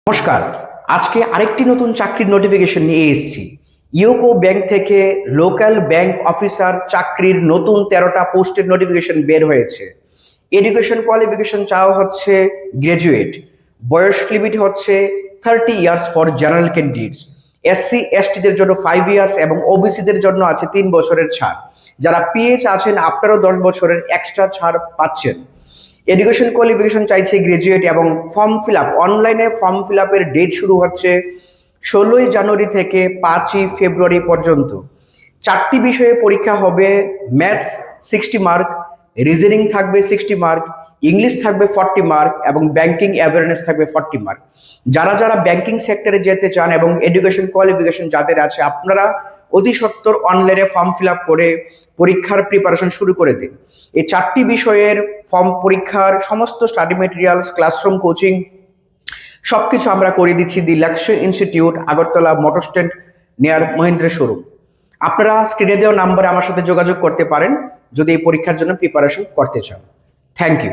নমস্কার। আজকে আরেকটি নতুন চাকরির নোটিফিকেশন নিয়ে এসেছি। ইউকো ব্যাংক থেকে লোকাল ব্যাংক অফিসার চাকরির নতুন 13টা পোস্টের নোটিফিকেশন বের হয়েছে। এডুকেশন কোয়ালিফিকেশন চাওয়া হচ্ছে গ্র্যাজুয়েট। বয়স লিমিট হচ্ছে 30 years for general candidates. SC এসটিদের জন্য 5 ইয়ার্স এবং ওবিসিদের জন্য আছে 3 বছরের ছাড়। যারা পিএইচ আছেন আপনারাও 10 বছরের এক্সট্রা ছাড় পাচ্ছেন। এডুকেশন কোয়ালিফিকেশন চাইছে গ্রাজুয়েট এবং ফর্ম ফিল আপ অনলাইনে ফর্ম ফিল আপের ডেট শুরু হচ্ছে 16ই জানুয়ারি থেকে 5ই ফেব্রুয়ারি পর্যন্ত। 4টি বিষয়ে পরীক্ষা হবে। ম্যাথস 60 মার্ক, রিজনিং থাকবে 60 মার্ক, ইংলিশ থাকবে 40 মার্ক এবং ব্যাংকিং অ্যাওয়ারনেস থাকবে 40 মার্ক। যারা ব্যাংকিং সেক্টরে যেতে চান এবং এডুকেশন কোয়ালিফিকেশন যাদের আছে আপনারা অতি সত্বর অনলাইনে ফর্ম ফিল আপ করে পরীক্ষার প্রিপারেশন শুরু করে দিন। এই 4টি বিষয়ের ফর্ম পরীক্ষার সমস্ত স্টাডি মেটেরিয়ালস, ক্লাসরুম, কোচিং সবকিছু আমরা করে দিচ্ছি দি লাক্সি institute, Agartala motor stand near Mahindra showroom. আপনারা স্ক্রিনে দেওয়া নাম্বারে আমার সাথে যোগাযোগ করতে পারেন যদি এই পরীক্ষার জন্য প্রিপারেশন করতে চান। Thank you.